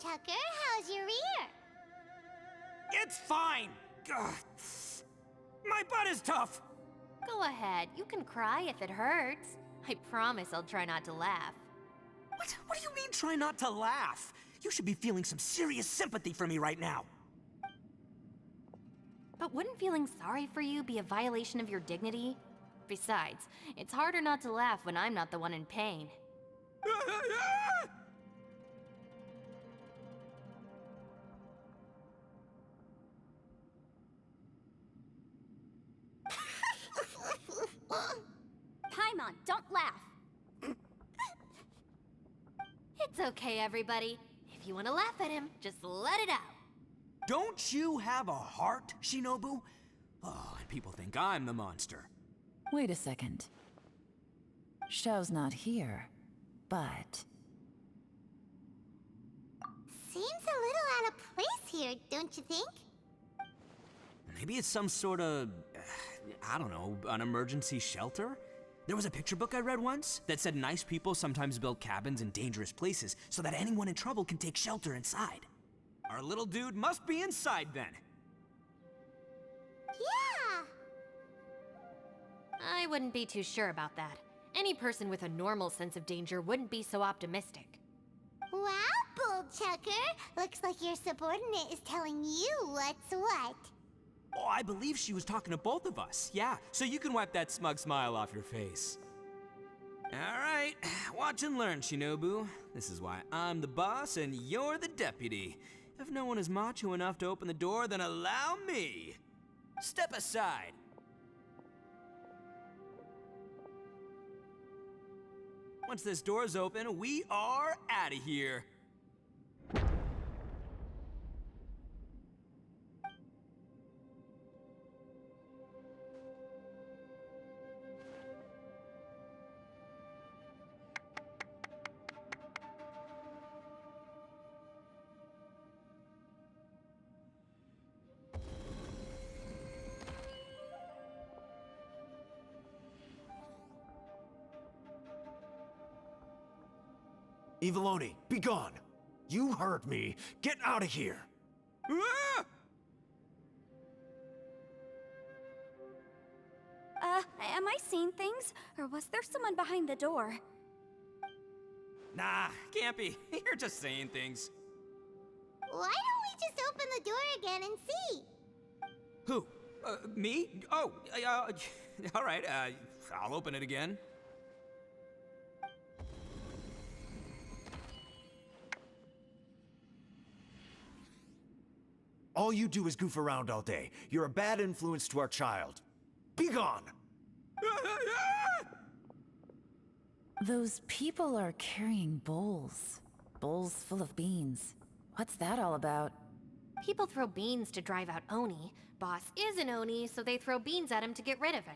Chucker, how's your ear? It's fine! Ugh. My butt is tough! Go ahead, you can cry if it hurts. I promise I'll try not to laugh. What do you mean try not to laugh? You should be feeling some serious sympathy for me right now. But wouldn't feeling sorry for you be a violation of your dignity? Besides, it's harder not to laugh when I'm not the one in pain. Paimon, don't laugh. It's okay, everybody. If you want to laugh at him, just let it out. Don't you have a heart, Shinobu? Oh, and people think I'm the monster. Wait a second. Xiao's not here, but... Seems a little out of place here, don't you think? Maybe it's some sort of, I don't know, an emergency shelter? There was a picture book I read once that said nice people sometimes build cabins in dangerous places so that anyone in trouble can take shelter inside. Our little dude must be inside then. Yeah! I wouldn't be too sure about that. Any person with a normal sense of danger wouldn't be so optimistic. Wow, Bold Chucker! Looks like your subordinate is telling you what's what. Oh, I believe she was talking to both of us. Yeah, so you can wipe that smug smile off your face. All right, watch and learn, Shinobu. This is why I'm the boss and you're the deputy. If no one is macho enough to open the door, then allow me. Step aside. Once this door's open, we are out of here. Eviloni, be gone! You heard me! Get out of here! Ah! Am I seeing things? Or was there someone behind the door? Nah, can't be. You're just saying things. Why don't we just open the door again and see? Who? Me? Oh, all right, I'll open it again. All you do is goof around all day. You're a bad influence to our child. Be gone! Those people are carrying bowls. Bowls full of beans. What's that all about? People throw beans to drive out Oni. Boss is an Oni, so they throw beans at him to get rid of him.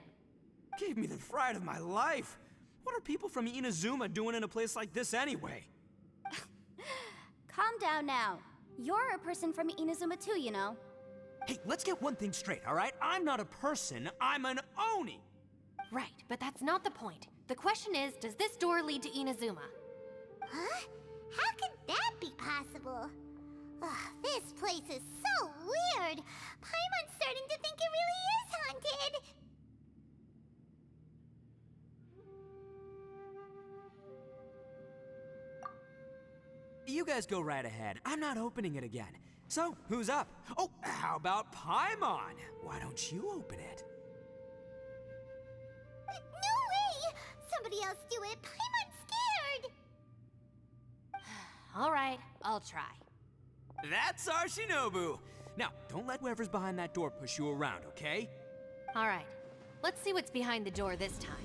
Gave me the fright of my life. What are people from Inazuma doing in a place like this anyway? Calm down now. You're a person from Inazuma too, you know. Hey, let's get one thing straight, all right? I'm not a person, I'm an Oni! Right, but that's not the point. The question is, does this door lead to Inazuma? Huh? How could that be possible? Ugh, this place is so weird. Paimon's starting to think it really is haunted. You guys go right ahead. I'm not opening it again. So, who's up? Oh, how about Paimon? Why don't you open it? No way! Somebody else do it. Paimon's scared. All right, I'll try. That's our Shinobu! Now, don't let whoever's behind that door push you around, okay? All right, let's see what's behind the door this time.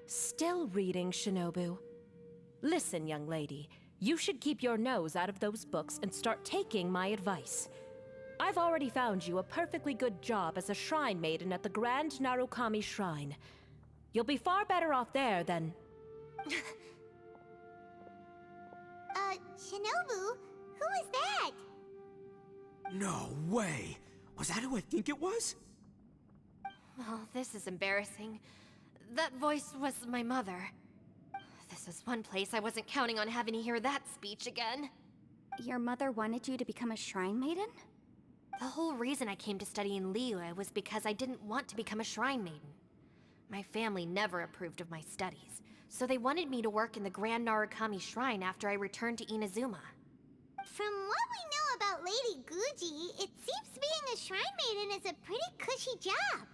Still reading, Shinobu. Listen, young lady. You should keep your nose out of those books and start taking my advice. I've already found you a perfectly good job as a shrine maiden at the Grand Narukami Shrine. You'll be far better off there than... Shinobu? Who is that? No way! Was that who I think it was? Oh, this is embarrassing. That voice was my mother. This is one place I wasn't counting on having to hear that speech again. Your mother wanted you to become a shrine maiden? The whole reason I came to study in Liyue was because I didn't want to become a shrine maiden. My family never approved of my studies, so they wanted me to work in the Grand Narukami Shrine after I returned to Inazuma. From what we know about Lady Guji, it seems being a shrine maiden is a pretty cushy job.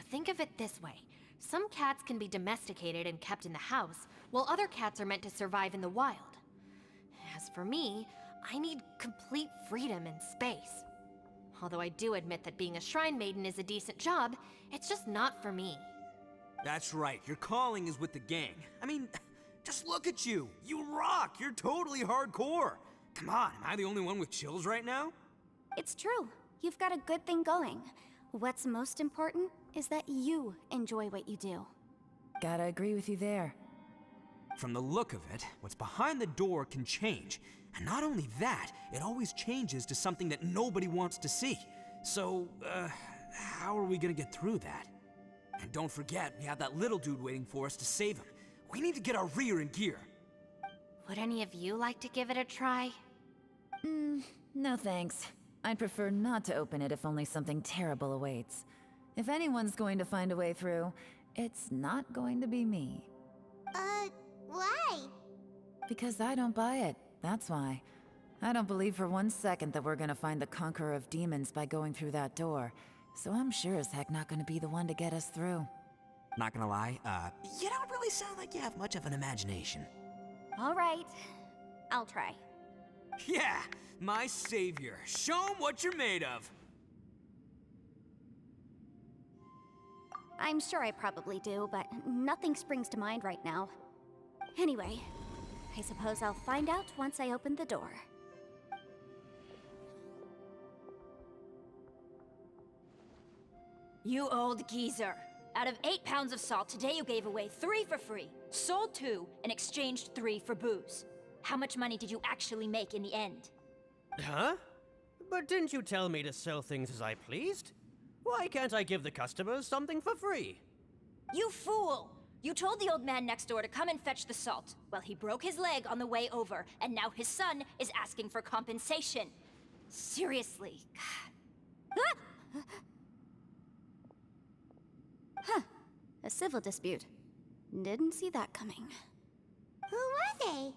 Think of it this way. Some cats can be domesticated and kept in the house, while other cats are meant to survive in the wild. As for me, I need complete freedom and space. Although I do admit that being a shrine maiden is a decent job, it's just not for me. That's right, your calling is with the gang. I mean, just look at you. You rock. You're totally hardcore. Come on, am I the only one with chills right now? It's true. You've got a good thing going. What's most important is that you enjoy what you do. Gotta agree with you there. From the look of it, what's behind the door can change. And not only that, it always changes to something that nobody wants to see. So, how are we gonna get through that? And don't forget, we have that little dude waiting for us to save him. We need to get our rear in gear. Would any of you like to give it a try? No thanks. I'd prefer not to open it if only something terrible awaits. If anyone's going to find a way through, it's not going to be me. Why? Because I don't buy it, that's why. I don't believe for 1 second that we're gonna find the Conqueror of Demons by going through that door. So I'm sure as heck not gonna be the one to get us through. Not gonna lie, you don't really sound like you have much of an imagination. All right. I'll try. Yeah, my savior. Show 'em what you're made of. I'm sure I probably do, but nothing springs to mind right now. Anyway, I suppose I'll find out once I open the door. You old geezer. Out of 8 pounds of salt, today you gave away 3 for free, sold 2, and exchanged 3 for booze. How much money did you actually make in the end? Huh? But didn't you tell me to sell things as I pleased? Why can't I give the customers something for free? You fool! You told the old man next door to come and fetch the salt. Well, he broke his leg on the way over, and now his son is asking for compensation. Seriously. Huh. A civil dispute. Didn't see that coming. Who were they?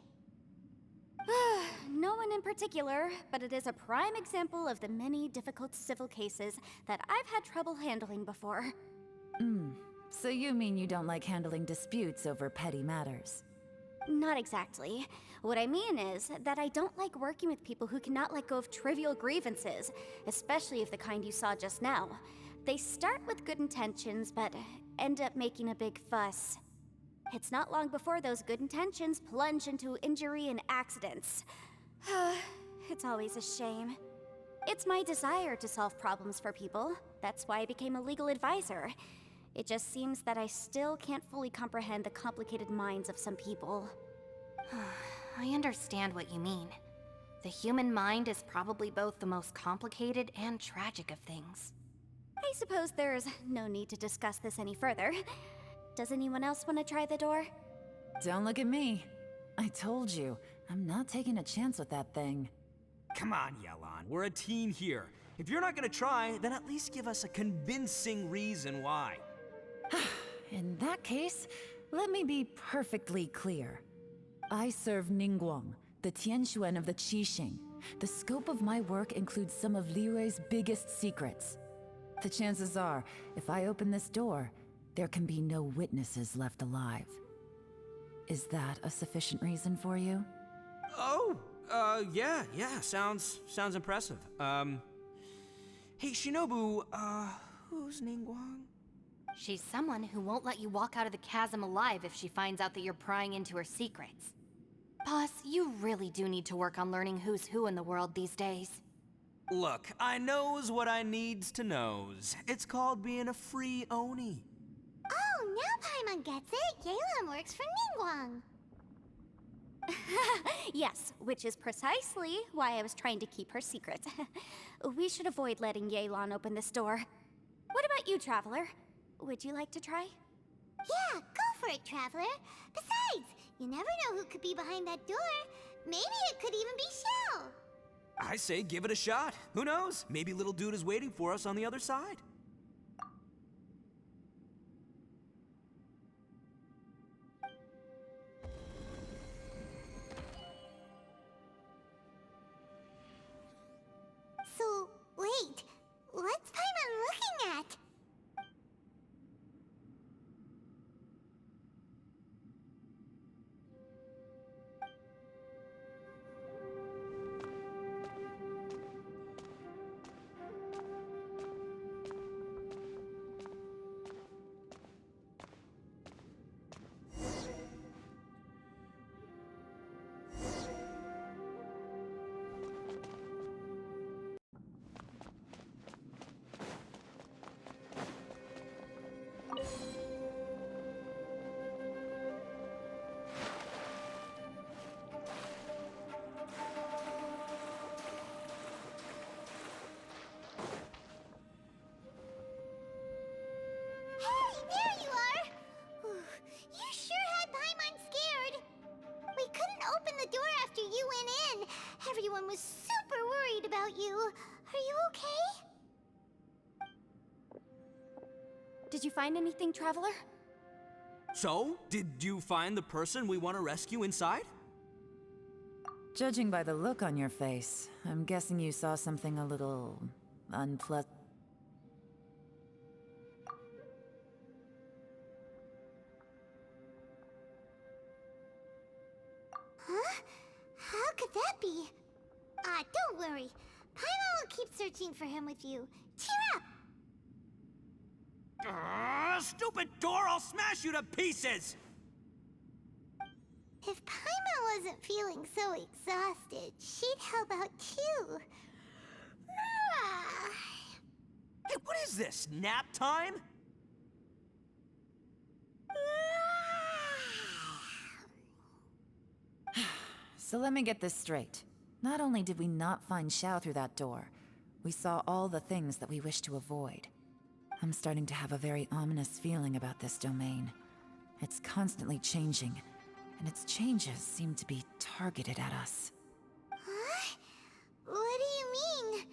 No one in particular, but it is a prime example of the many difficult civil cases that I've had trouble handling before. So you mean you don't like handling disputes over petty matters? Not exactly. What I mean is that I don't like working with people who cannot let go of trivial grievances, especially of the kind you saw just now. They start with good intentions, but end up making a big fuss. It's not long before those good intentions plunge into injury and accidents. It's always a shame. It's my desire to solve problems for people. That's why I became a legal advisor. It just seems that I still can't fully comprehend the complicated minds of some people. I understand what you mean. The human mind is probably both the most complicated and tragic of things. I suppose there's no need to discuss this any further. Does anyone else want to try the door? Don't look at me. I told you, I'm not taking a chance with that thing. Come on, Yelan. We're a team here. If you're not gonna try, then at least give us a convincing reason why. In that case, let me be perfectly clear. I serve Ningguang, the Tianxuan of the Qixing. The scope of my work includes some of Liyue's biggest secrets. The chances are, if I open this door, there can be no witnesses left alive. Is that a sufficient reason for you? Oh, yeah, sounds impressive. Hey, Shinobu, who's Ningguang? She's someone who won't let you walk out of the chasm alive if she finds out that you're prying into her secrets. Boss, you really do need to work on learning who's who in the world these days. Look, I knows what I needs to knows. It's called being a free Oni. Oh, now Paimon gets it. Yelan works for Ningguang. Yes, which is precisely why I was trying to keep her secret. We should avoid letting Yelan open this door. What about you, Traveler? Would you like to try? Yeah, go for it, Traveler. Besides, you never know who could be behind that door. Maybe it could even be Xiao. I say give it a shot. Who knows? Maybe little dude is waiting for us on the other side. So, wait. What's Paimon looking at? Hey, there you are! You sure had Paimon scared. We couldn't open the door after you went in. Everyone was super worried about you. Are you okay? Did you find anything, Traveler? So, did you find the person we want to rescue inside? Judging by the look on your face, I'm guessing you saw something a little unpleasant. Huh? How could that be? Don't worry. Paimon will keep searching for him with you. Cheer up! Stupid door! I'll smash you to pieces! If Paimon wasn't feeling so exhausted, she'd help out too. Hey, what is this? Nap time? So let me get this straight. Not only did we not find Xiao through that door, we saw all the things that we wish to avoid. I'm starting to have a very ominous feeling about this domain. It's constantly changing, and its changes seem to be targeted at us. Huh? What do you mean?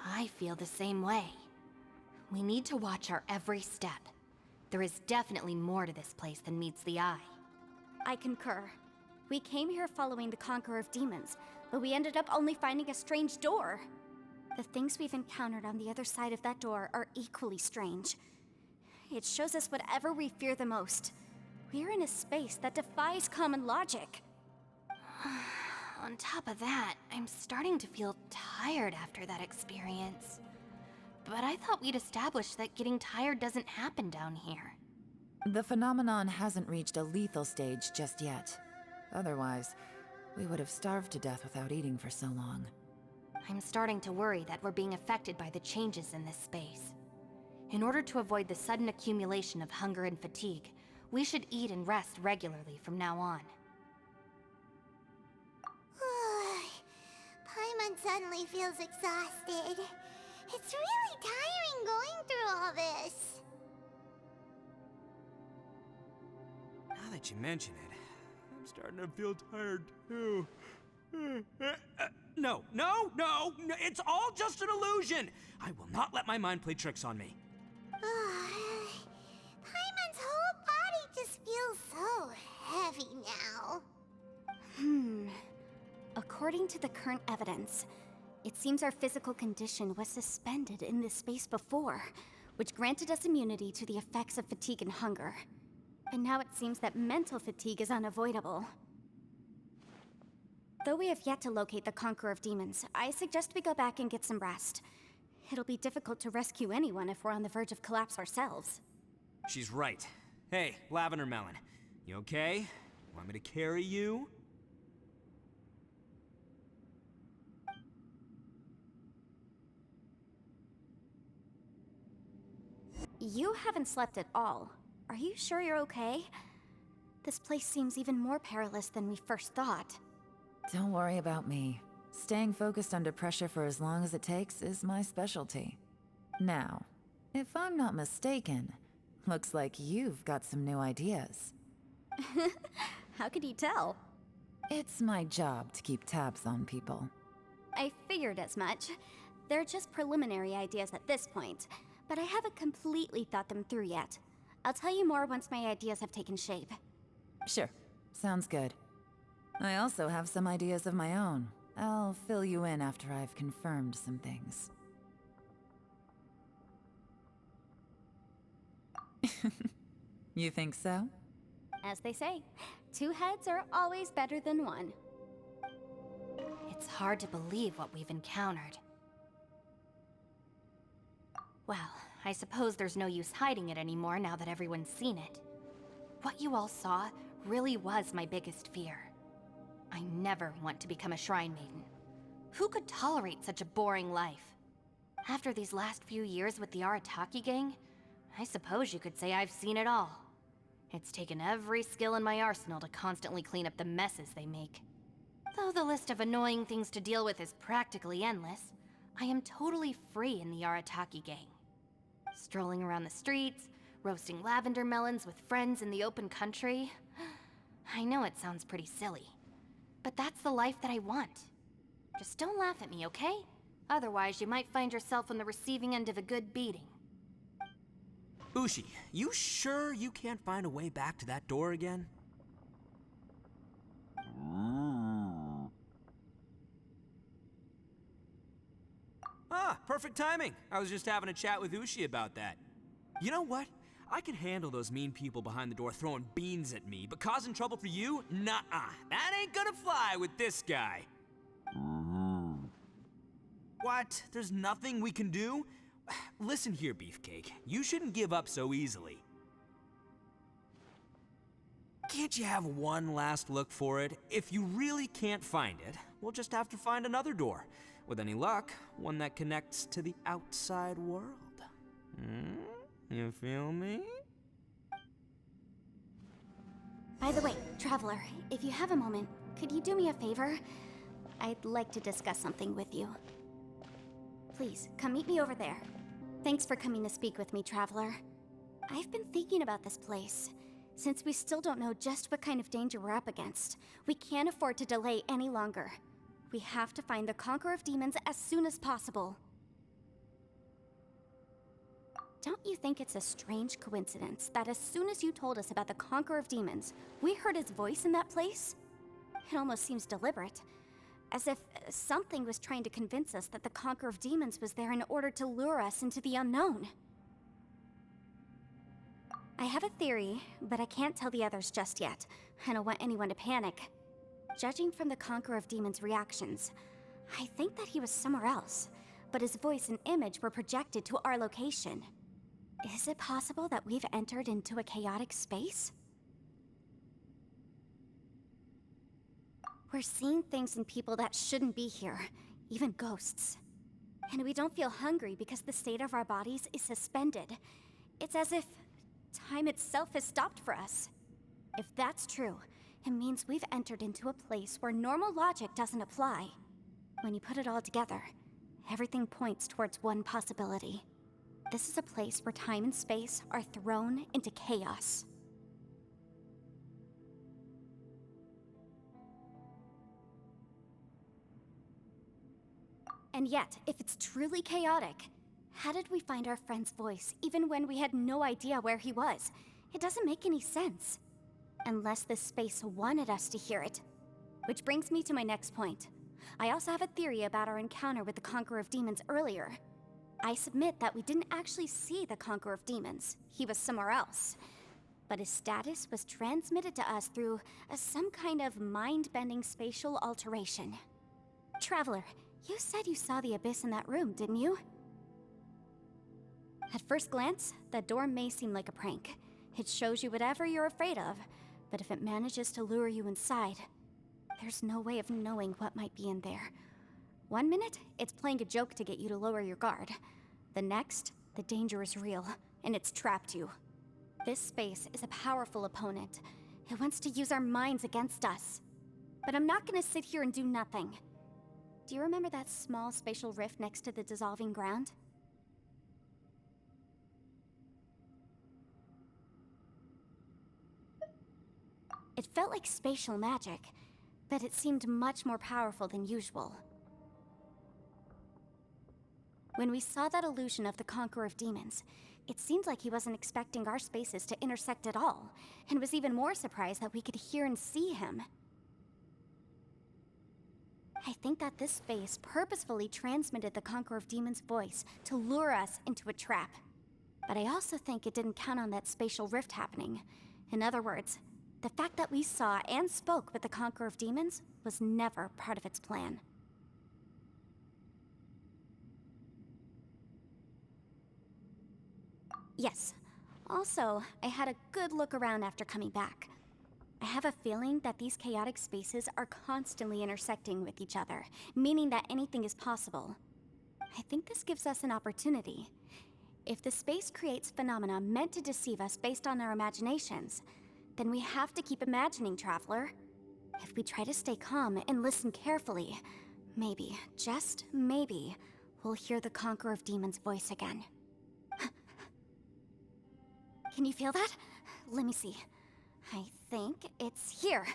I feel the same way. We need to watch our every step. There is definitely more to this place than meets the eye. I concur. We came here following the Conqueror of Demons, but we ended up only finding a strange door. The things we've encountered on the other side of that door are equally strange. It shows us whatever we fear the most. We're in a space that defies common logic. On top of that, I'm starting to feel tired after that experience. But I thought we'd established that getting tired doesn't happen down here. The phenomenon hasn't reached a lethal stage just yet. Otherwise, we would have starved to death without eating for so long. I'm starting to worry that we're being affected by the changes in this space. In order to avoid the sudden accumulation of hunger and fatigue, we should eat and rest regularly from now on. Paimon suddenly feels exhausted. It's really tiring going through all this. Now that you mention it, I'm starting to feel tired too. No, it's all just an illusion! I will not let my mind play tricks on me. Paimon's whole body just feels so heavy now. According to the current evidence, it seems our physical condition was suspended in this space before, which granted us immunity to the effects of fatigue and hunger. And now it seems that mental fatigue is unavoidable. Though we have yet to locate the Conqueror of Demons, I suggest we go back and get some rest. It'll be difficult to rescue anyone if we're on the verge of collapse ourselves. She's right. Hey, Lavender Melon, you okay? Want me to carry you? You haven't slept at all. Are you sure you're okay? This place seems even more perilous than we first thought. Don't worry about me. Staying focused under pressure for as long as it takes is my specialty. Now, if I'm not mistaken, looks like you've got some new ideas. How could you tell? It's my job to keep tabs on people. I figured as much. They're just preliminary ideas at this point, but I haven't completely thought them through yet. I'll tell you more once my ideas have taken shape. Sure, sounds good. I also have some ideas of my own. I'll fill you in after I've confirmed some things. You think so? As they say, two heads are always better than one. It's hard to believe what we've encountered. Well, I suppose there's no use hiding it anymore now that everyone's seen it. What you all saw really was my biggest fear. I never want to become a shrine maiden. Who could tolerate such a boring life? After these last few years with the Arataki gang, I suppose you could say I've seen it all. It's taken every skill in my arsenal to constantly clean up the messes they make. Though the list of annoying things to deal with is practically endless, I am totally free in the Arataki gang. Strolling around the streets, roasting lavender melons with friends in the open country. I know it sounds pretty silly, but that's the life that I want. Just don't laugh at me, okay? Otherwise, you might find yourself on the receiving end of a good beating. Ushi, you sure you can't find a way back to that door again? Ah, perfect timing. I was just having a chat with Ushi about that. You know what? I can handle those mean people behind the door throwing beans at me, but causing trouble for you? Nuh-uh. That ain't gonna fly with this guy. What? There's nothing we can do? Listen here, Beefcake. You shouldn't give up so easily. Can't you have one last look for it? If you really can't find it, we'll just have to find another door. With any luck, one that connects to the outside world. You feel me? By the way, Traveler, if you have a moment, could you do me a favor? I'd like to discuss something with you. Please, come meet me over there. Thanks for coming to speak with me, Traveler. I've been thinking about this place. Since we still don't know just what kind of danger we're up against, we can't afford to delay any longer. We have to find the Conqueror of Demons as soon as possible. Don't you think it's a strange coincidence that as soon as you told us about the Conqueror of Demons, we heard his voice in that place? It almost seems deliberate. As if something was trying to convince us that the Conqueror of Demons was there in order to lure us into the unknown. I have a theory, but I can't tell the others just yet. I don't want anyone to panic. Judging from the Conqueror of Demons' reactions, I think that he was somewhere else, but his voice and image were projected to our location. Is it possible that we've entered into a chaotic space? We're seeing things in people that shouldn't be here, even ghosts. And we don't feel hungry because the state of our bodies is suspended. It's as if time itself has stopped for us. If that's true, it means we've entered into a place where normal logic doesn't apply. When you put it all together, everything points towards one possibility. This is a place where time and space are thrown into chaos. And yet, if it's truly chaotic, how did we find our friend's voice even when we had no idea where he was? It doesn't make any sense. Unless this space wanted us to hear it. Which brings me to my next point. I also have a theory about our encounter with the Conqueror of Demons earlier. I submit that we didn't actually see the Conqueror of Demons. He was somewhere else. But his status was transmitted to us through some kind of mind-bending spatial alteration. Traveler, you said you saw the abyss in that room, didn't you? At first glance, that door may seem like a prank. It shows you whatever you're afraid of, but if it manages to lure you inside, there's no way of knowing what might be in there. One minute, it's playing a joke to get you to lower your guard. The next, the danger is real, and it's trapped you. This space is a powerful opponent. It wants to use our minds against us. But I'm not gonna sit here and do nothing. Do you remember that small spatial rift next to the dissolving ground? It felt like spatial magic, but it seemed much more powerful than usual. When we saw that illusion of the Conqueror of Demons, it seemed like he wasn't expecting our spaces to intersect at all, and was even more surprised that we could hear and see him. I think that this space purposefully transmitted the Conqueror of Demons' voice to lure us into a trap. But I also think it didn't count on that spatial rift happening. In other words, the fact that we saw and spoke with the Conqueror of Demons was never part of its plan. Yes. Also, I had a good look around after coming back. I have a feeling that these chaotic spaces are constantly intersecting with each other, meaning that anything is possible. I think this gives us an opportunity. If the space creates phenomena meant to deceive us based on our imaginations, then we have to keep imagining, Traveler. If we try to stay calm and listen carefully, maybe, just maybe, we'll hear the Conqueror of Demons' voice again. Can you feel that? Let me see. I think it's here.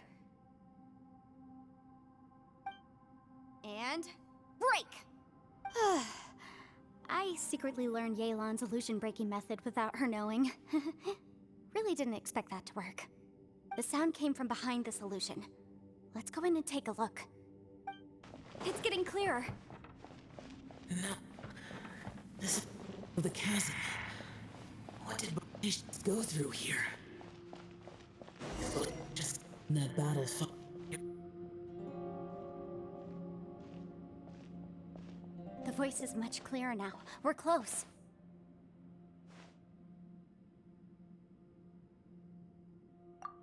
And break! I secretly learned Yelan's illusion-breaking method without her knowing. Really didn't expect that to work. The sound came from behind this illusion. Let's go in and take a look. It's getting clearer. No. This is the chasm. What did British go through here? Just in that battle fought. The voice is much clearer now. We're close.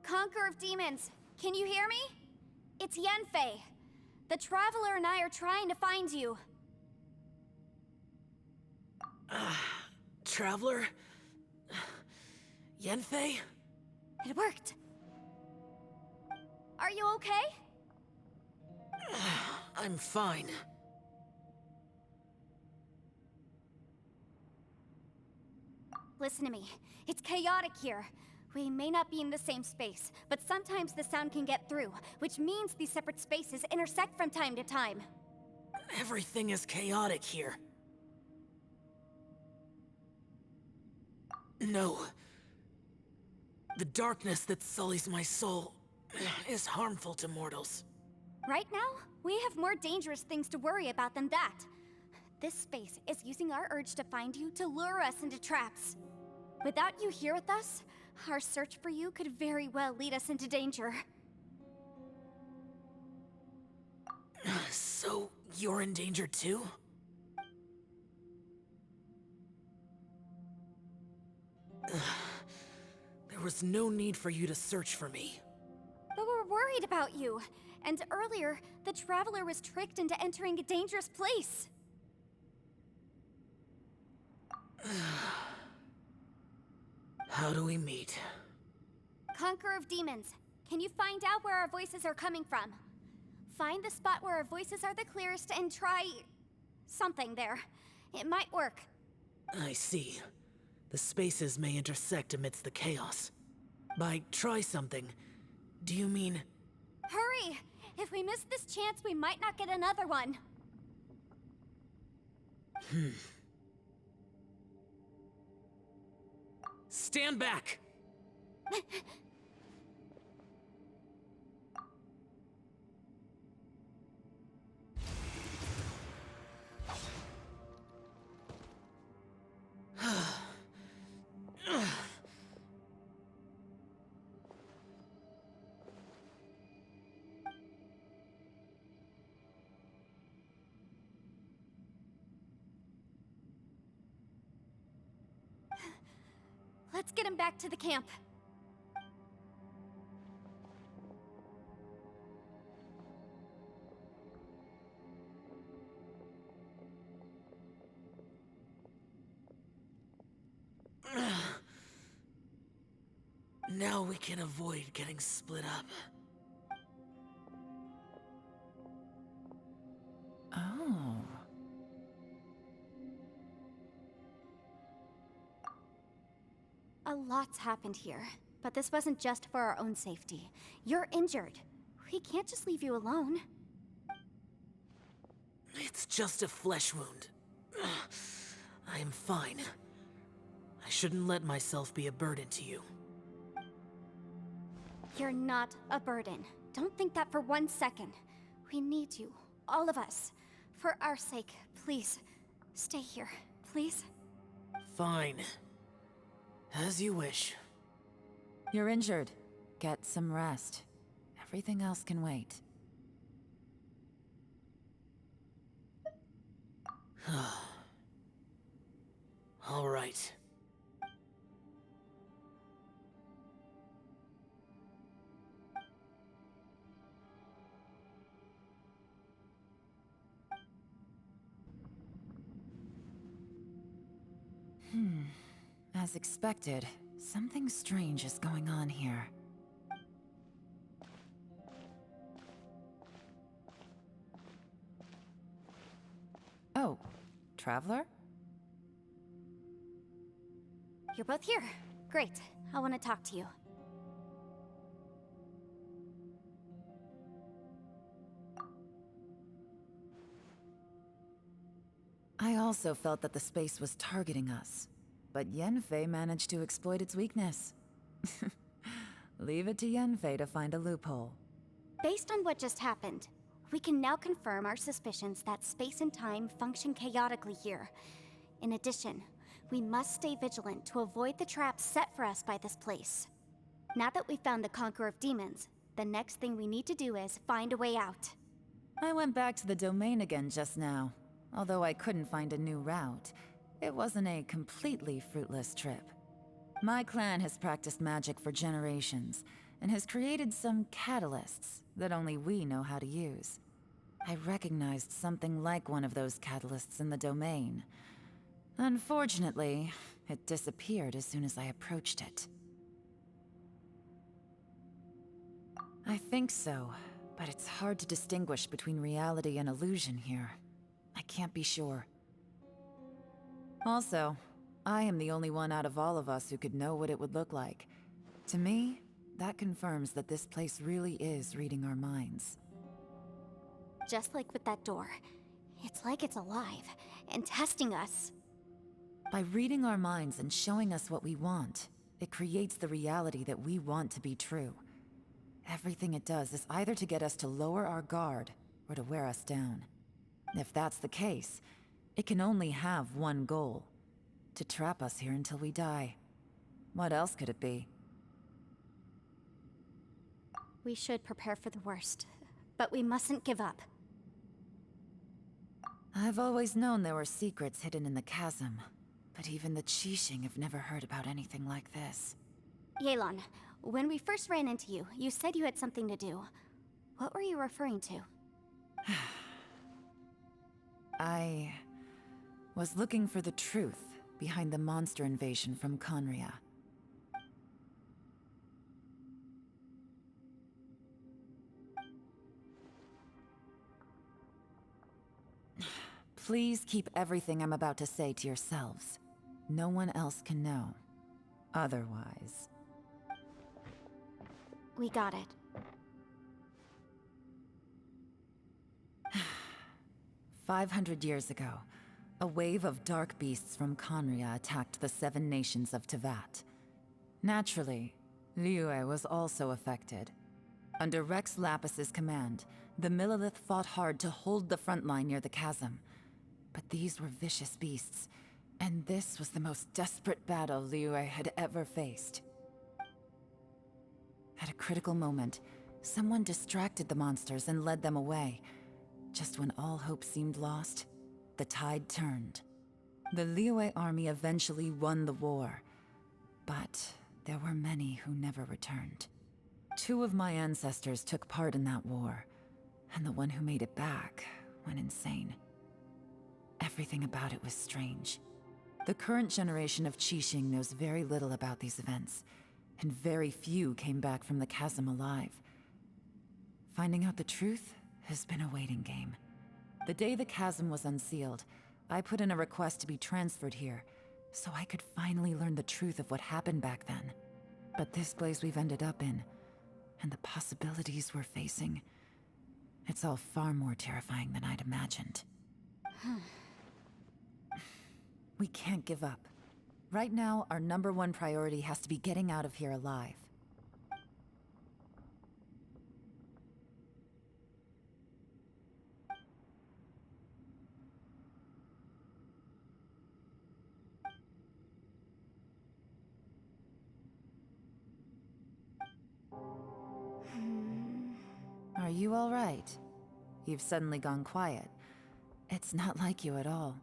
Conqueror of Demons, can you hear me? It's Yanfei. The Traveler and I are trying to find you. Traveler? Yanfei? It worked. Are you okay? I'm fine. Listen to me. It's chaotic here. We may not be in the same space, but sometimes the sound can get through, which means these separate spaces intersect from time to time. Everything is chaotic here. No. The darkness that sullies my soul is harmful to mortals. Right now, we have more dangerous things to worry about than that. This space is using our urge to find you to lure us into traps. Without you here with us, our search for you could very well lead us into danger. So, you're in danger too? There was no need for you to search for me. But we're worried about you. And earlier, the Traveler was tricked into entering a dangerous place. How do we meet? Conqueror of Demons, can you find out where our voices are coming from? Find the spot where our voices are the clearest and try... something there. It might work. I see. The spaces may intersect amidst the chaos. By try something, do you mean... Hurry! If we miss this chance, we might not get another one. Stand back! Let's get him back to the camp. Now we can avoid getting split up. Oh. A lot's happened here. But this wasn't just for our own safety. You're injured. We can't just leave you alone. It's just a flesh wound. I am fine. I shouldn't let myself be a burden to you. You're not a burden. Don't think that for 1 second. We need you, all of us. For our sake, please, stay here, please. Fine. As you wish. You're injured. Get some rest. Everything else can wait. All right. As expected, something strange is going on here. Oh, Traveler? You're both here. Great. I want to talk to you. I also felt that the space was targeting us, but Yanfei managed to exploit its weakness. Leave it to Yanfei to find a loophole. Based on what just happened, we can now confirm our suspicions that space and time function chaotically here. In addition, we must stay vigilant to avoid the traps set for us by this place. Now that we've found the Conqueror of Demons, the next thing we need to do is find a way out. I went back to the domain again just now. Although I couldn't find a new route, it wasn't a completely fruitless trip. My clan has practiced magic for generations, and has created some catalysts that only we know how to use. I recognized something like one of those catalysts in the domain. Unfortunately, it disappeared as soon as I approached it. I think so, but it's hard to distinguish between reality and illusion here. I can't be sure. Also, I am the only one out of all of us who could know what it would look like. To me, that confirms that this place really is reading our minds. Just like with that door. It's like it's alive, and testing us. By reading our minds and showing us what we want, it creates the reality that we want to be true. Everything it does is either to get us to lower our guard, or to wear us down. If that's the case, it can only have one goal: to trap us here until we die. What else could it be? We should prepare for the worst, but we mustn't give up. I've always known there were secrets hidden in the chasm, but even the Qixing have never heard about anything like this. Yelan, when we first ran into you, you said you had something to do. What were you referring to? I was looking for the truth behind the monster invasion from Conria. Please keep everything I'm about to say to yourselves. No one else can know. Otherwise... We got it. 500 years ago, a wave of dark beasts from Conria attacked the 7 nations of Tevat. Naturally, Liyue was also affected. Under Rex Lapis's command, the Millelith fought hard to hold the front line near the chasm. But these were vicious beasts, and this was the most desperate battle Liyue had ever faced. At a critical moment, someone distracted the monsters and led them away. Just when all hope seemed lost, the tide turned. The Liyue army eventually won the war, but there were many who never returned. 2 of my ancestors took part in that war, and the one who made it back went insane. Everything about it was strange. The current generation of Qixing knows very little about these events, and very few came back from the chasm alive. Finding out the truth has been a waiting game. The day the chasm was unsealed, I put in a request to be transferred here, so I could finally learn the truth of what happened back then. But this place we've ended up in, and the possibilities we're facing, it's all far more terrifying than I'd imagined. We can't give up. Right now, our #1 priority has to be getting out of here alive. Are you all right? You've suddenly gone quiet. It's not like you at all.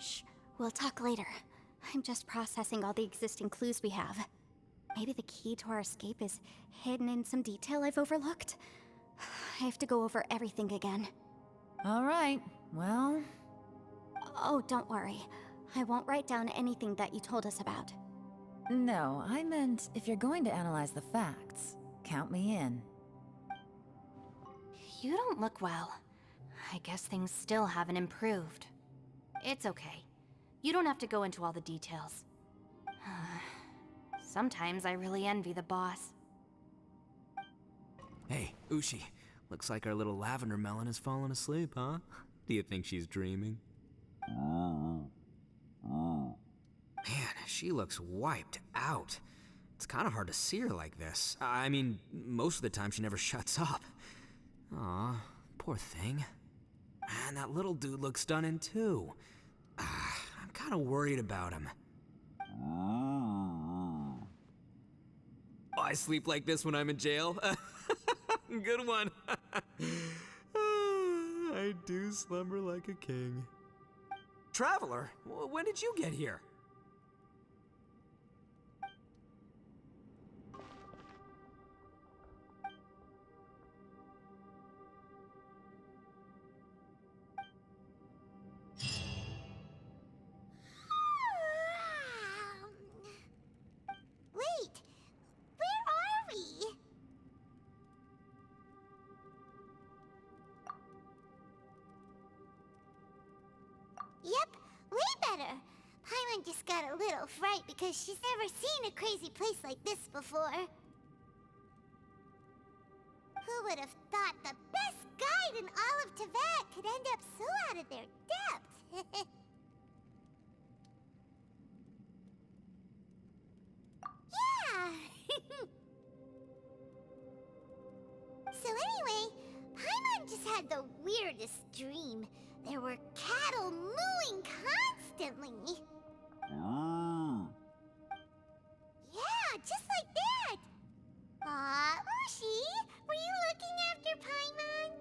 Shh, we'll talk later. I'm just processing all the existing clues we have. Maybe the key to our escape is hidden in some detail I've overlooked. I have to go over everything again. All right, well... Oh, don't worry. I won't write down anything that you told us about. No, I meant if you're going to analyze the facts, count me in. You don't look well. I guess things still haven't improved. It's okay. You don't have to go into all the details. Sometimes I really envy the boss. Hey, Ushi. Looks like our little lavender melon has fallen asleep, huh? Do you think she's dreaming? Man, she looks wiped out. It's kind of hard to see her like this. I mean, most of the time she never shuts up. Aw, poor thing. Man, that little dude looks stunning too. I'm kind of worried about him. Oh, I sleep like this when I'm in jail? Good one. I do slumber like a king. Traveler, when did you get here? Wait, where are we? Yep, way better. Paimon just got a little fright because she's never seen a crazy place like this before. Who would have thought the best guide in all of Tibet could end up so out of their depth? Yeah! So anyway, Paimon just had the weirdest dream. There were cattle mooing constantly. Yeah, just like that. Aw, Ushi, were you looking after Paimon?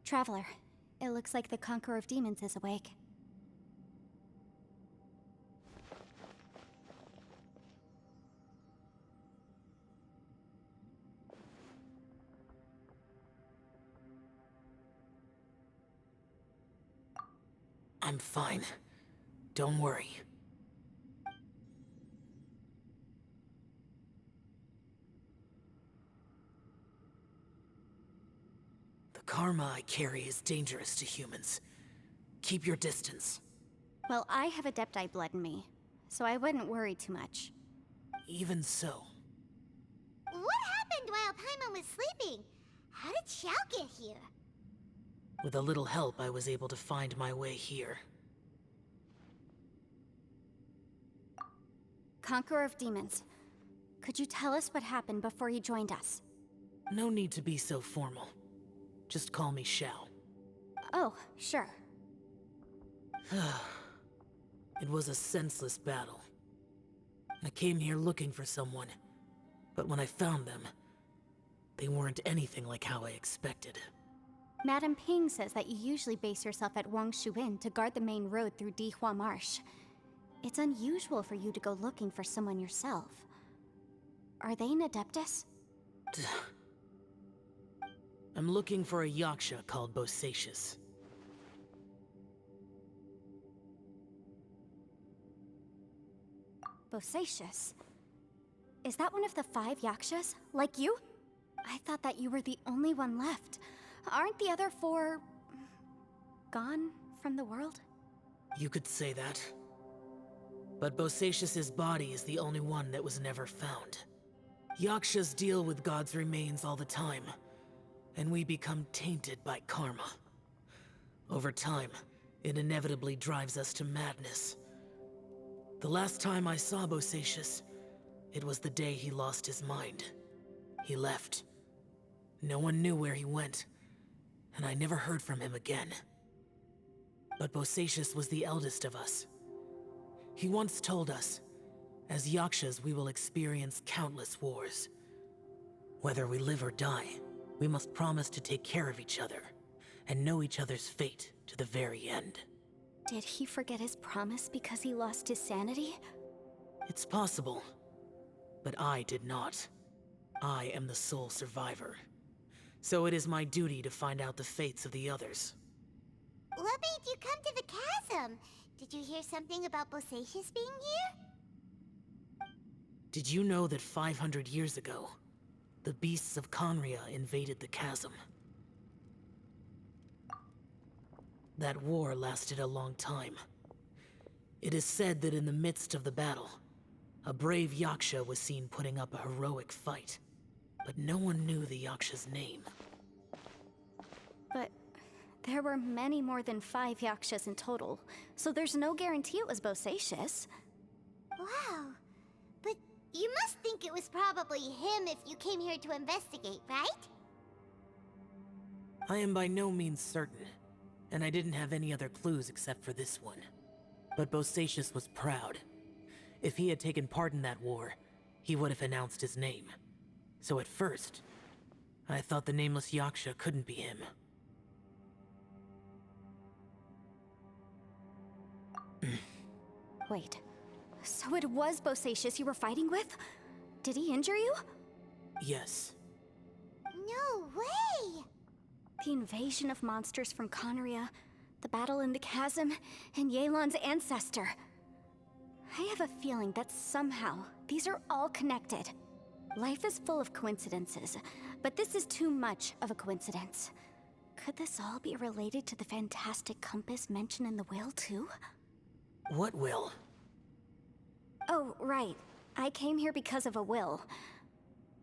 Traveler, it looks like the Conqueror of Demons is awake. I'm fine. Don't worry. The karma I carry is dangerous to humans. Keep your distance. Well, I have Adepti blood in me, so I wouldn't worry too much. Even so, What happened while Paimon was sleeping? How did Xiao get here? with a little help, I was able to find my way here. Conqueror of Demons, could you tell us what happened before you joined us? No need to be so formal. Just call me Xiao. Oh, sure. It was a senseless battle. I came here looking for someone, but when I found them, they weren't anything like how I expected. Madam Ping says that you usually base yourself at Wangshuin to guard the main road through Dihua Marsh. It's unusual for you to go looking for someone yourself. Are they an Adeptus? I'm looking for a Yaksha called Bosacius. Bosacius? is that one of the 5 yakshas? Like you? I thought that you were the only one left. Aren't the other 4... gone from the world? You could say that. But Bosacius's body is the only one that was never found. Yakshas deal with God's remains all the time, and we become tainted by karma. Over time, it inevitably drives us to madness. The last time I saw Bosacius, it was the day he lost his mind. He left. No one knew where he went, and I never heard from him again. But Bosacius was the eldest of us. He once told us, as Yakshas we will experience countless wars. Whether we live or die, we must promise to take care of each other, and know each other's fate to the very end. Did he forget his promise because he lost his sanity? It's possible, but I did not. I am the sole survivor. So it is my duty to find out the fates of the others. What made you come to the chasm? Did you hear something about Bosacius being here? Did you know that 500 years ago, the beasts of Conria invaded the chasm? That war lasted a long time. It is said that in the midst of the battle, a brave Yaksha was seen putting up a heroic fight, but no one knew the Yaksha's name. But there were many more than 5 yakshas in total, so there's no guarantee it was Bosacius. Wow. But you must think it was probably him if you came here to investigate, right? I am by no means certain, and I didn't have any other clues except for this one. But Bosacius was proud. If he had taken part in that war, he would have announced his name. So at first, I thought the nameless Yaksha couldn't be him. Wait, so it was Bosacius you were fighting with? Did he injure you? Yes. No way! The invasion of monsters from Conria, the battle in the chasm, and Yelan's ancestor. I have a feeling that somehow these are all connected. Life is full of coincidences, but this is too much of a coincidence. Could this all be related to the fantastic compass mentioned in the will, too? What will? Oh, right. I came here because of a will.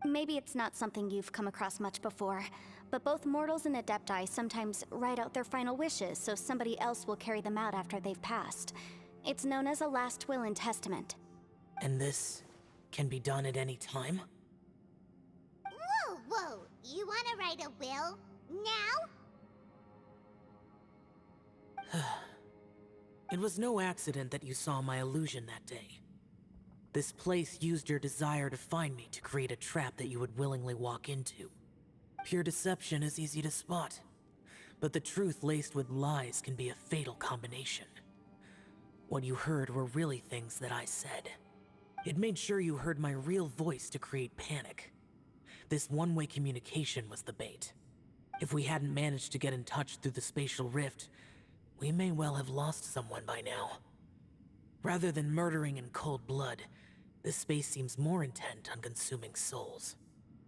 Maybe it's not something you've come across much before, but both mortals and adepti sometimes write out their final wishes so somebody else will carry them out after they've passed. It's known as a last will and testament. And this can be done at any time? Whoa, whoa! You wanna write a will? Now? It was no accident that you saw my illusion that day. This place used your desire to find me to create a trap that you would willingly walk into. Pure deception is easy to spot, but the truth laced with lies can be a fatal combination. What you heard were really things that I said. It made sure you heard my real voice to create panic. This one-way communication was the bait. If we hadn't managed to get in touch through the spatial rift, we may well have lost someone by now. Rather than murdering in cold blood, this space seems more intent on consuming souls.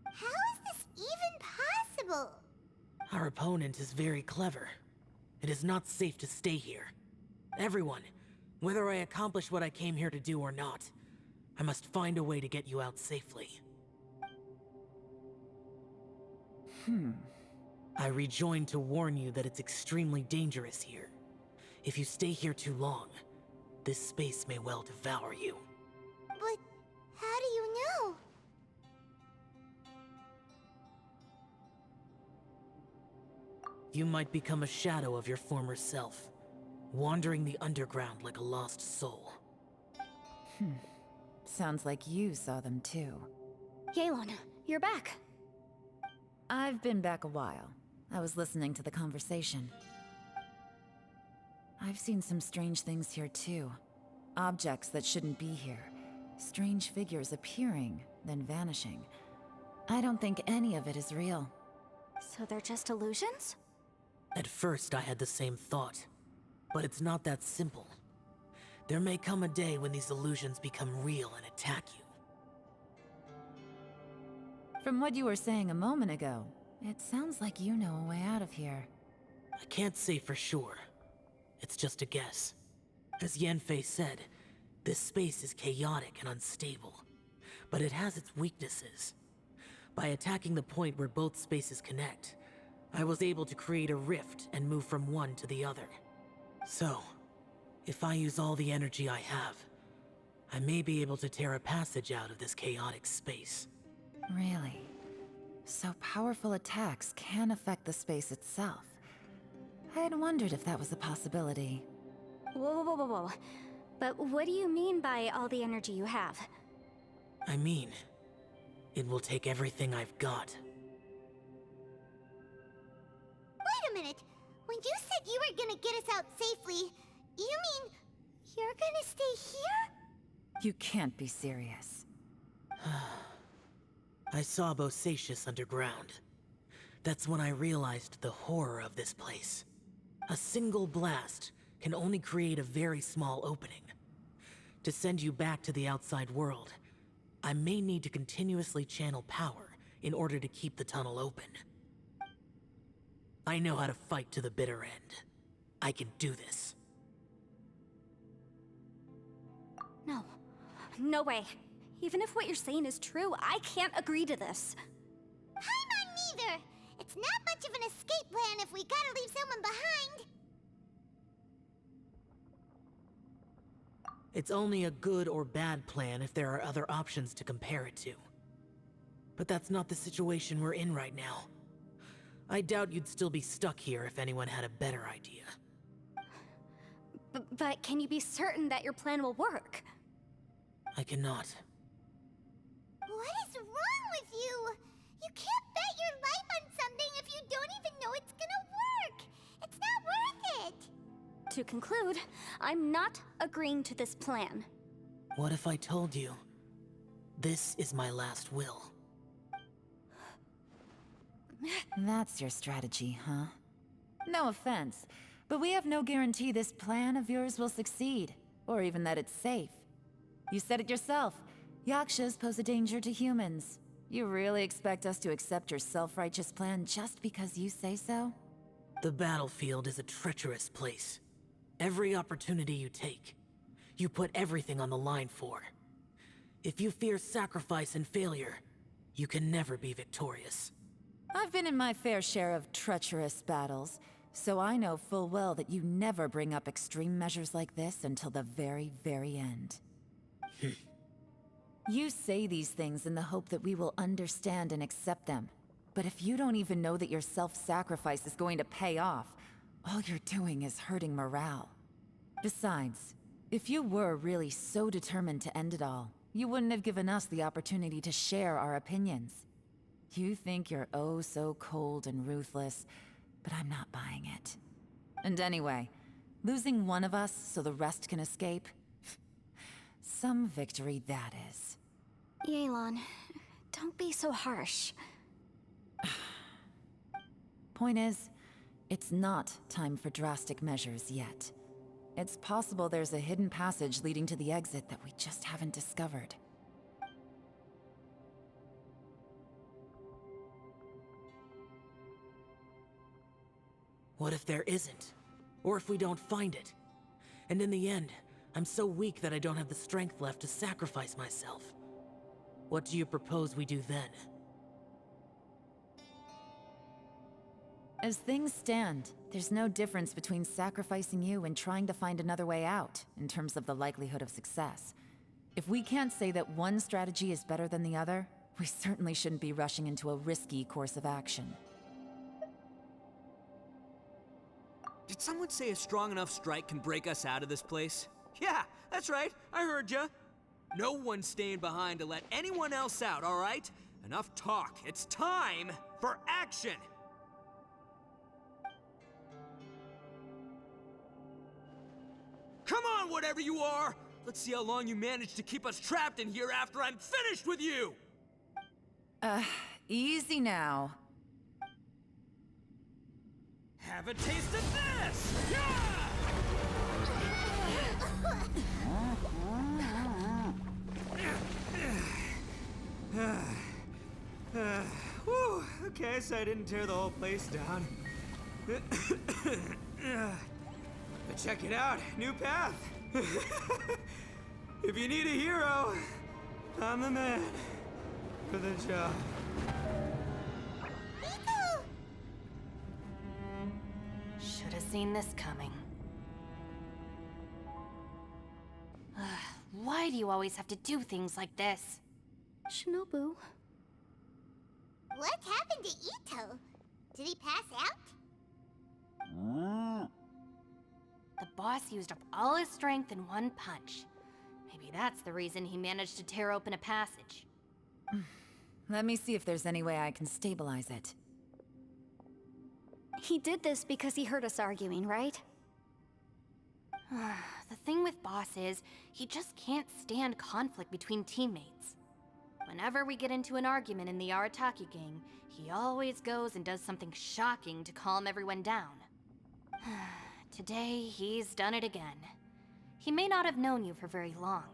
How is this even possible? Our opponent is very clever. It is not safe to stay here. Everyone, whether I accomplish what I came here to do or not, I must find a way to get you out safely. I rejoined to warn you that it's extremely dangerous here. If you stay here too long, this space may well devour you. But how do you know? You might become a shadow of your former self, wandering the underground like a lost soul. Sounds like you saw them too. Yelan, you're back. I've been back a while. I was listening to the conversation. I've seen some strange things here too. Objects that shouldn't be here. Strange figures appearing, then vanishing. I don't think any of it is real. So they're just illusions? At first, I had the same thought. But it's not that simple. There may come a day when these illusions become real and attack you. From what you were saying a moment ago, it sounds like you know a way out of here. I can't say for sure. It's just a guess. As Yanfei said, this space is chaotic and unstable, but it has its weaknesses. By attacking the point where both spaces connect, I was able to create a rift and move from one to the other. So, if I use all the energy I have, I may be able to tear a passage out of this chaotic space. Really? So powerful attacks can affect the space itself. I had wondered if that was a possibility. Whoa, whoa, whoa, whoa. But what do you mean by all the energy you have? I mean, it will take everything I've got. Wait a minute. When you said you were gonna get us out safely, you mean you're gonna stay here? You can't be serious. I saw Bosacius underground. That's when I realized the horror of this place. A single blast can only create a very small opening. To send you back to the outside world, I may need to continuously channel power in order to keep the tunnel open. I know how to fight to the bitter end. I can do this. No. No way. Even if what you're saying is true, I can't agree to this. Paimon neither! It's not much of an escape plan if we gotta leave someone behind. It's only a good or bad plan if there are other options to compare it to. But that's not the situation we're in right now. I doubt you'd still be stuck here if anyone had a better idea. But can you be certain that your plan will work? I cannot. What is wrong with you? You can't bet your life on something if you don't even know it's gonna work. It's not worth it. To conclude, I'm not agreeing to this plan. What if I told you, this is my last will? That's your strategy, huh? No offense, but we have no guarantee this plan of yours will succeed, or even that it's safe. You said it yourself. Yakshas pose a danger to humans. You really expect us to accept your self-righteous plan just because you say so? The battlefield is a treacherous place. Every opportunity you take, you put everything on the line for. If you fear sacrifice and failure, you can never be victorious. I've been in my fair share of treacherous battles, so I know full well that you never bring up extreme measures like this until the very, very end. You say these things in the hope that we will understand and accept them. But if you don't even know that your self-sacrifice is going to pay off, all you're doing is hurting morale. Besides, if you were really so determined to end it all, you wouldn't have given us the opportunity to share our opinions. You think you're oh so cold and ruthless, but I'm not buying it. And anyway, losing one of us so the rest can escape? Some victory that is. Yelan, don't be so harsh. Point is, it's not time for drastic measures yet. It's possible there's a hidden passage leading to the exit that we just haven't discovered. What if there isn't? Or if we don't find it? And in the end, I'm so weak that I don't have the strength left to sacrifice myself. What do you propose we do then? As things stand, there's no difference between sacrificing you and trying to find another way out, in terms of the likelihood of success. If we can't say that one strategy is better than the other, we certainly shouldn't be rushing into a risky course of action. Did someone say a strong enough strike can break us out of this place? Yeah, that's right. I heard ya. No one's staying behind to let anyone else out, all right? Enough talk. It's time for action! Come on, whatever you are! Let's see how long you manage to keep us trapped in here after I'm finished with you! Easy now. Have a taste of this! Yeah! nice I didn't tear the whole place down. But check it out, new path. If you need a hero, I'm the man for the job. Itto! Should have seen this coming. Why do you always have to do things like this? Shinobu. What happened to Itto? Did he pass out? The boss used up all his strength in one punch. Maybe that's the reason he managed to tear open a passage. Let me see if there's any way I can stabilize it. He did this because he heard us arguing, right? The thing with Boss is, he just can't stand conflict between teammates. Whenever we get into an argument in the Arataki gang, he always goes and does something shocking to calm everyone down. Today, he's done it again. He may not have known you for very long,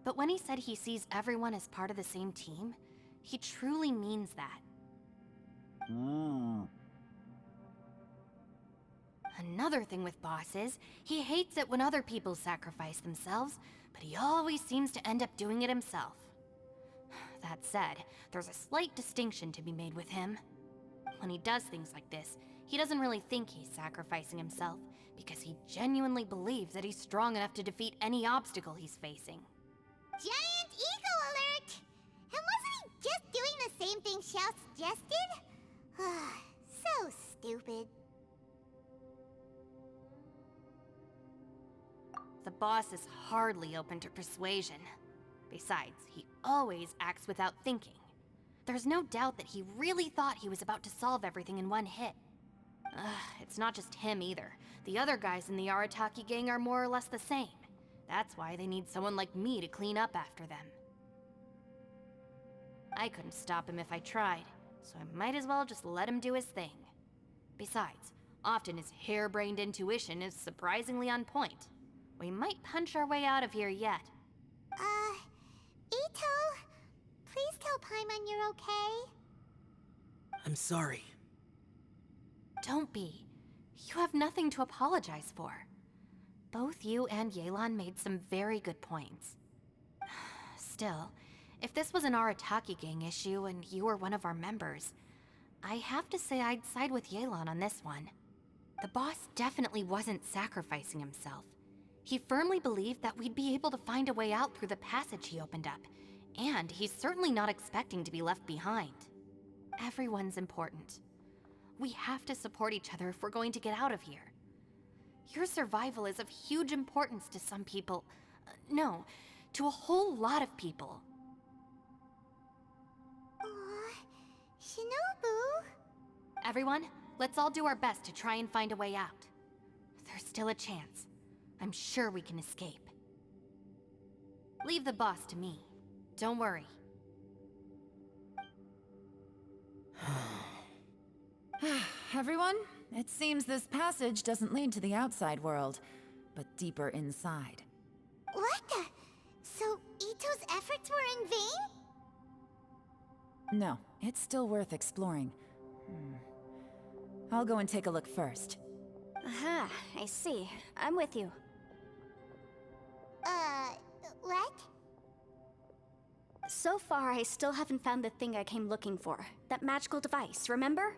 but when he said he sees everyone as part of the same team, he truly means that. Another thing with Boss is, he hates it when other people sacrifice themselves, but he always seems to end up doing it himself. That said, there's a slight distinction to be made with him. When he does things like this, he doesn't really think he's sacrificing himself, because he genuinely believes that he's strong enough to defeat any obstacle he's facing. Giant ego alert! And wasn't he just doing the same thing Xiao suggested? So stupid. The boss is hardly open to persuasion. Besides, he always acts without thinking. There's no doubt that he really thought he was about to solve everything in one hit. It's not just him either. The other guys in the Arataki gang are more or less the same. That's why they need someone like me to clean up after them. I couldn't stop him if I tried, so I might as well just let him do his thing. Besides, often his harebrained intuition is surprisingly on point. We might punch our way out of here yet. Itto, please tell Paimon you're okay. I'm sorry. Don't be. You have nothing to apologize for. Both you and Yelan made some very good points. Still, if this was an Arataki gang issue and you were one of our members, I have to say I'd side with Yelan on this one. The boss definitely wasn't sacrificing himself. He firmly believed that we'd be able to find a way out through the passage he opened up, and he's certainly not expecting to be left behind. Everyone's important. We have to support each other if we're going to get out of here. Your survival is of huge importance to some people. No, to a whole lot of people. Shinobu? Everyone, let's all do our best to try and find a way out. There's still a chance. I'm sure we can escape. Leave the boss to me. Don't worry. Everyone, it seems this passage doesn't lead to the outside world, but deeper inside. What the? So Itto's efforts were in vain? No, it's still worth exploring. I'll go and take a look first. Aha, I see. I'm with you. What? So far, I still haven't found the thing I came looking for. That magical device, remember?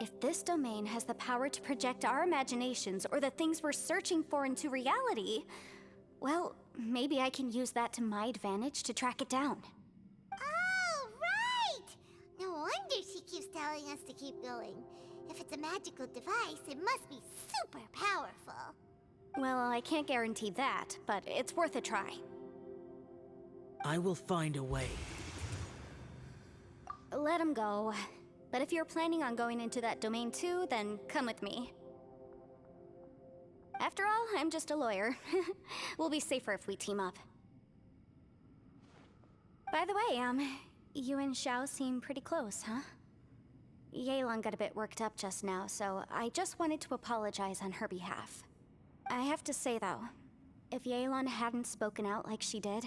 If this domain has the power to project our imaginations or the things we're searching for into reality, well, maybe I can use that to my advantage to track it down. Oh, right! No wonder she keeps telling us to keep going. If it's a magical device, it must be super powerful. Well, I can't guarantee that, but it's worth a try. I will find a way. Let him go. But if you're planning on going into that domain too, then come with me. After all, I'm just a lawyer. We'll be safer if we team up. By the way, you and Xiao seem pretty close, huh? Yelan got a bit worked up just now, so I just wanted to apologize on her behalf. I have to say though, if Yelan hadn't spoken out like she did,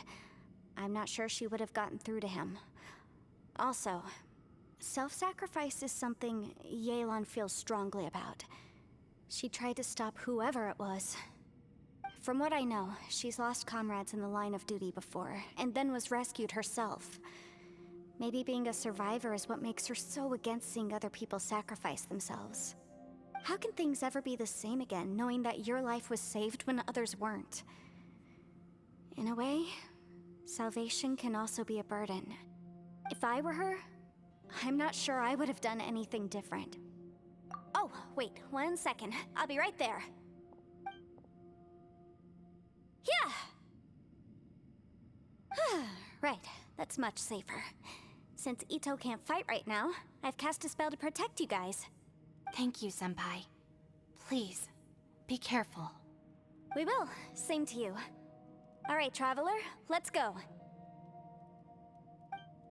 I'm not sure she would have gotten through to him. Also, Self-sacrifice is something Yelan feels strongly about. She tried to stop whoever it was. From what I know, she's lost comrades in the line of duty before, and then was rescued herself. Maybe being a survivor is what makes her so against seeing other people sacrifice themselves. How can things ever be the same again, knowing that your life was saved when others weren't? In a way, salvation can also be a burden. If I were her, I'm not sure I would have done anything different. Oh, wait, 1 second. I'll be right there. Yeah! Right, that's much safer. Since Itto can't fight right now, I've cast a spell to protect you guys. Thank you, Senpai. Please, be careful. We will. Same to you. All right, Traveler, let's go.